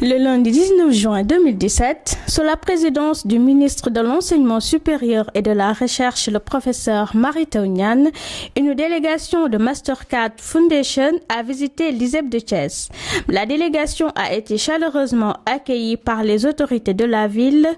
Le lundi 19 juin 2017, sous la présidence du ministre de l'Enseignement supérieur et de la Recherche, le professeur Mary Teuw Niane, une délégation de Mastercard Foundation a visité l'ISEP de Thiès. La délégation a été chaleureusement accueillie par les autorités de la ville,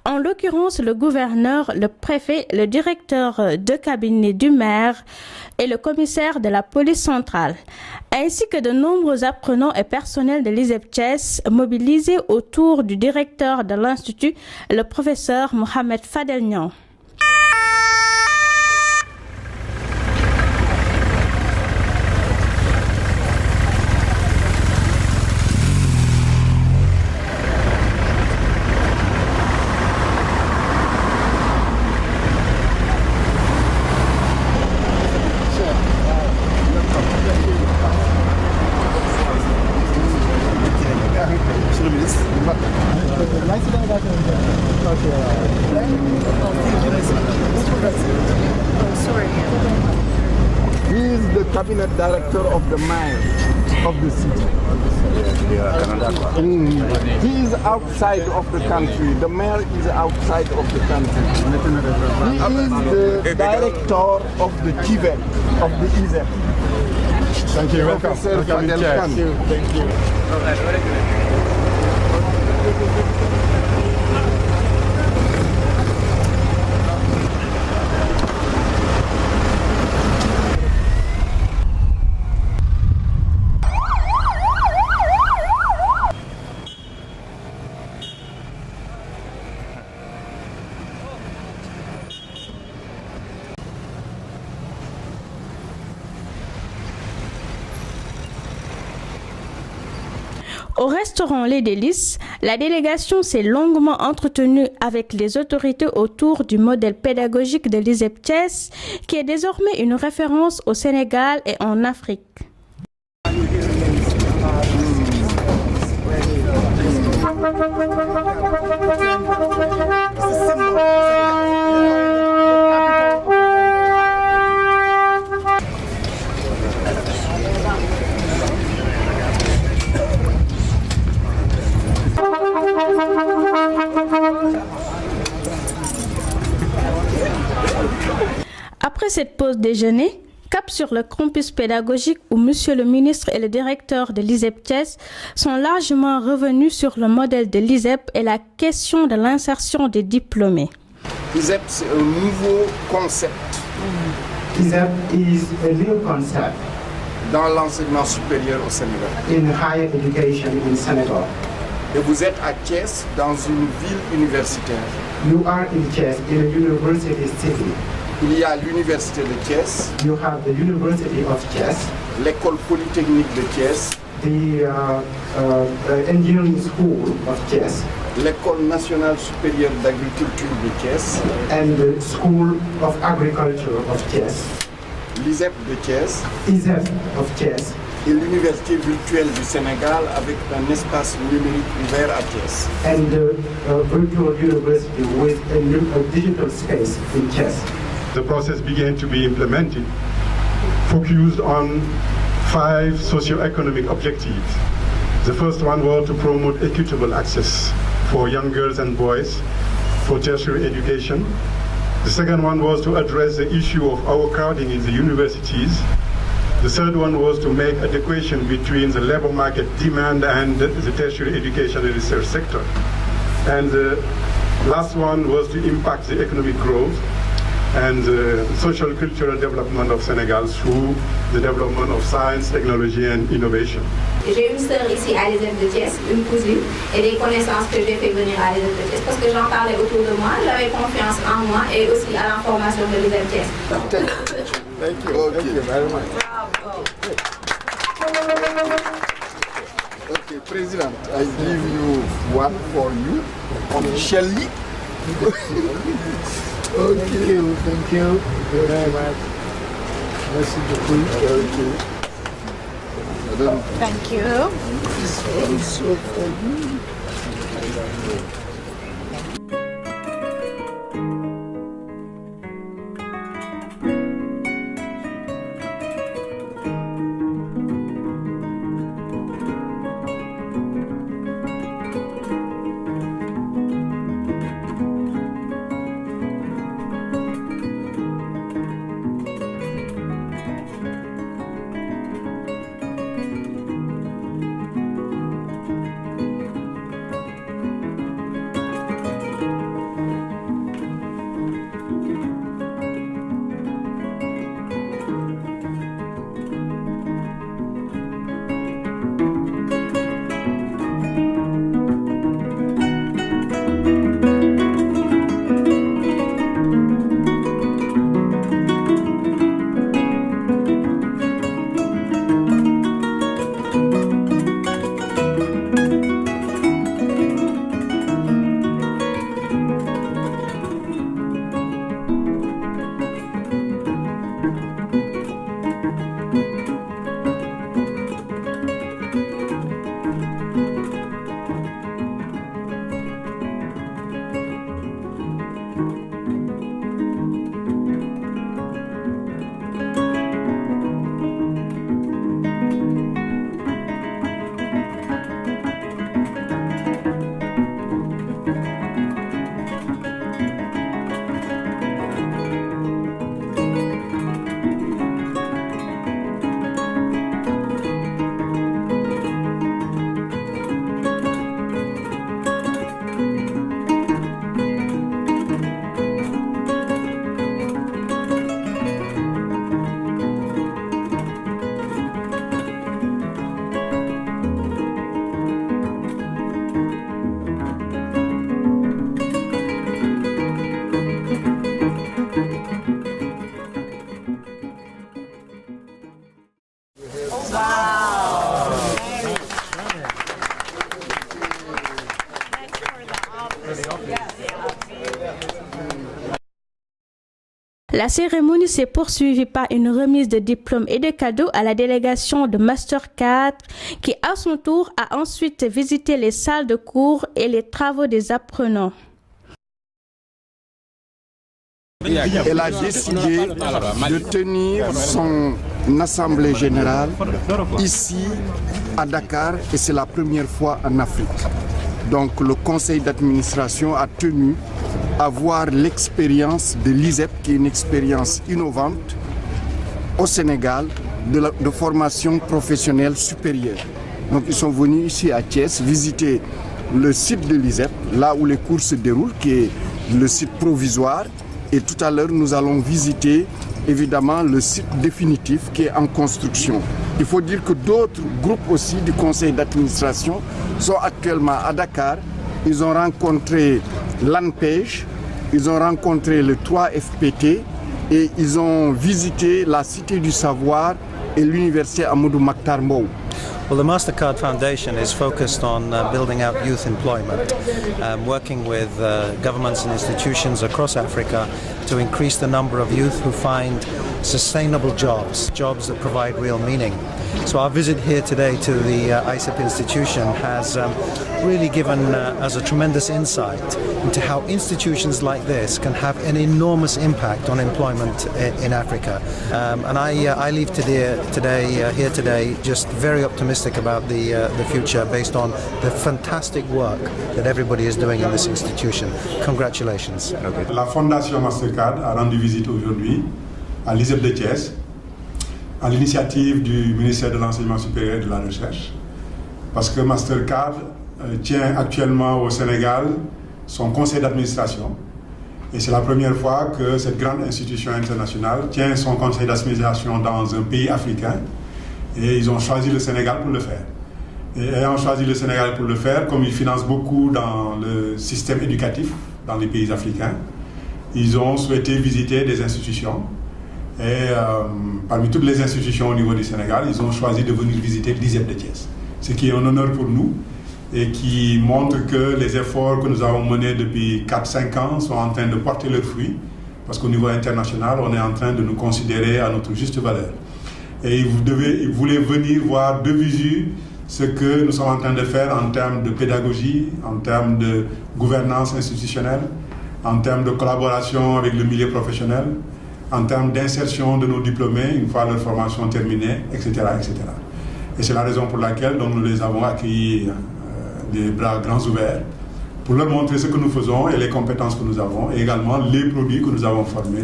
en l'occurrence le gouverneur, le préfet, le directeur de cabinet du maire et le commissaire de la police centrale, ainsi que de nombreux apprenants et personnels de l'ISEP Thiès mobilisés autour du directeur de l'Institut, le professeur Mohamed Fadel Niang. He is the cabinet director of the mayor of the city. He is outside of the country. The mayor is outside of the country. He is the director of the TVET, of the ISEP. Thank you. Welcome. Thank you. Thank you. Au restaurant Les Délices, la délégation s'est longuement entretenue avec les autorités autour du modèle pédagogique de l'ISEP Thiès, qui est désormais une référence au Sénégal et en Afrique. Après cette pause déjeuner, cap sur le campus pédagogique où Monsieur le ministre et le directeur de l'ISEP Thiès sont largement revenus sur le modèle de l'ISEP et la question de l'insertion des diplômés. ISEP, c'est un nouveau concept. ISEP is a new concept dans l'enseignement supérieur au Sénégal. in higher education in Senegal. Et vous êtes à Thiès, dans une ville universitaire. You are in Thiès, in a university city. Il y a l'université de Thiès, You have the University of Thiès, l'école polytechnique de Thiès, the engineering school of Thiès, l'école nationale supérieure d'agriculture de Thiès, and the School of Agriculture of Thiès, l'ISEP de Thiès ISEP of Thiès, et l'université virtuelle du Sénégal avec un espace numérique ouvert à Thiès. and the virtual university with a digital space in Thiès. The process began to be implemented, focused on 5 socio-economic objectives. The first one was to promote equitable access for young girls and boys for tertiary education. The second one was to address the issue of overcrowding in the universities. The third one was to make adequation between the labor market demand and the tertiary education and research sector. And the last one was to impact the economic growth and the social cultural development of Senegal through the development of science, technology and innovation. J'ai une sœur ici à l'ISEP de Thiès, une cousine, et des connaissances que j'ai fait venir à l'ISEP de Thiès parce que j'en parlais autour de moi, j'avais confiance en moi et aussi à la formation de l'ISEP Thiès. Thank you. Thank you very much. Okay, President, I give you one for you officially. Okay, thank you very much. Merci beaucoup. Okay. Madame. Thank you. This one is so for you. La cérémonie s'est poursuivie par une remise de diplômes et de cadeaux à la délégation de Master 4 qui, à son tour, a ensuite visité les salles de cours et les travaux des apprenants. Elle a décidé de tenir son assemblée générale ici à Dakar et c'est la première fois en Afrique. Donc le conseil d'administration a tenu à voir l'expérience de l'ISEP, qui est une expérience innovante au Sénégal de formation professionnelle supérieure. Donc ils sont venus ici à Thiès visiter le site de l'ISEP, là où les cours se déroulent, qui est le site provisoire. Et tout à l'heure, nous allons visiter évidemment le site définitif qui est en construction. Il faut dire que d'autres groupes aussi du conseil d'administration sont actuellement à Dakar. Ils ont rencontré l'ANPEJ, ils ont rencontré le 3FPT et ils ont visité la Cité du Savoir et l'Université Amadou Mahtar Mbow. Well, the MasterCard Foundation is focused on building out youth employment, working with governments and institutions across Africa to increase the number of youth who find sustainable jobs, jobs that provide real meaning. So our visit here today to the ISEP institution has really given us a tremendous insight into how institutions like this can have an enormous impact on employment in Africa. And I leave here today just very optimistic about the future based on the fantastic work that everybody is doing in this institution. Congratulations. La Fondation Mastercard a rendu visite aujourd'hui à l'ISEP de Thiès, à l'initiative du ministère de l'Enseignement supérieur et de la Recherche, parce que Mastercard tient actuellement au Sénégal son conseil d'administration. Et c'est la première fois que cette grande institution internationale tient son conseil d'administration dans un pays africain. Et ils ont choisi le Sénégal pour le faire. Et ayant choisi le Sénégal pour le faire, comme ils financent beaucoup dans le système éducatif dans les pays africains, ils ont souhaité visiter des institutions. Et parmi toutes les institutions au niveau du Sénégal, ils ont choisi de venir visiter l'ISEP de Thiès. Ce qui est un honneur pour nous et qui montre que les efforts que nous avons menés depuis 4-5 ans sont en train de porter leurs fruits. Parce qu'au niveau international, on est en train de nous considérer à notre juste valeur. Et ils voulaient venir voir de visu ce que nous sommes en train de faire en termes de pédagogie, en termes de gouvernance institutionnelle, en termes de collaboration avec le milieu professionnel, en termes d'insertion de nos diplômés une fois leur formation terminée, etc. etc. Et c'est la raison pour laquelle donc, nous les avons accueillis des bras grands ouverts pour leur montrer ce que nous faisons et les compétences que nous avons et également les produits que nous avons formés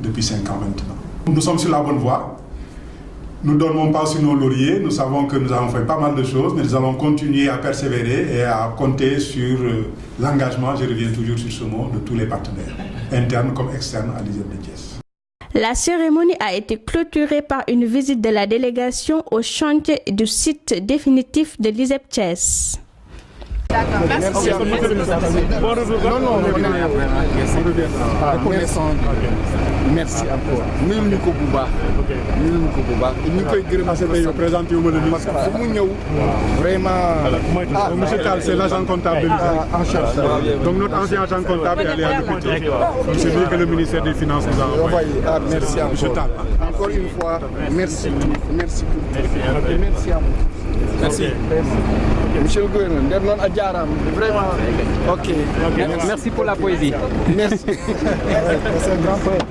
depuis 5 ans maintenant. Nous sommes sur la bonne voie. Nous ne dormons pas sur nos lauriers, nous savons que nous avons fait pas mal de choses, mais nous allons continuer à persévérer et à compter sur l'engagement, je reviens toujours sur ce mot, de tous les partenaires, internes comme externes à l'ISEP de Thiès. La cérémonie a été clôturée par une visite de la délégation au chantier du site définitif de l'ISEP Thiès. Merci. Merci encore. Nuyul ñu ko bu baax. Nuyul ñu ko bu baax. ñu koy gërëm parce que présenté wu ma la parce que fu mu ñëw vraiment. Monsieur Tall, c'est l'agent comptable de l'ISEP. Donc notre ancien agent comptable est allé à l'hôpital. Donc c'est lui que le ministère des Finances nous a envoyé. Merci encore. Monsieur Tall. Encore une fois, merci. Merci. Merci à vous. Merci. Monsieur le gouverneur, vraiment. Ok. Merci pour la poésie. Merci. C'est un grand frère.